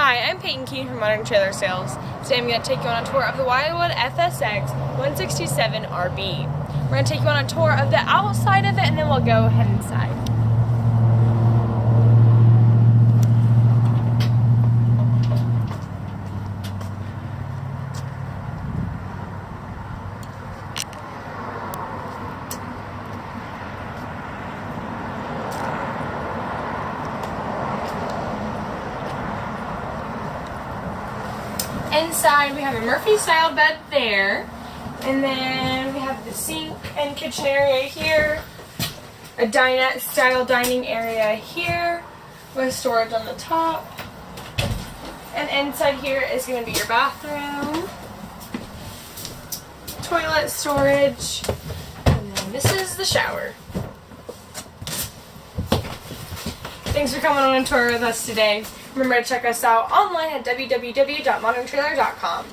Hi, I'm Paiton Keeney from Modern Trailer Sales. Today I'm going to take you on a tour of the Wildwood FSX 167RB. We're going to take you on a tour of the outside of it and then we'll go head inside. Inside we have a Murphy style bed there, and then we have the sink and kitchen area here, a dinette style dining area here with storage on the top, and inside here is going to be your bathroom, toilet storage, and then this is the shower. Thanks for coming on a tour with us today. Remember to check us out online at www.moderntrailer.com.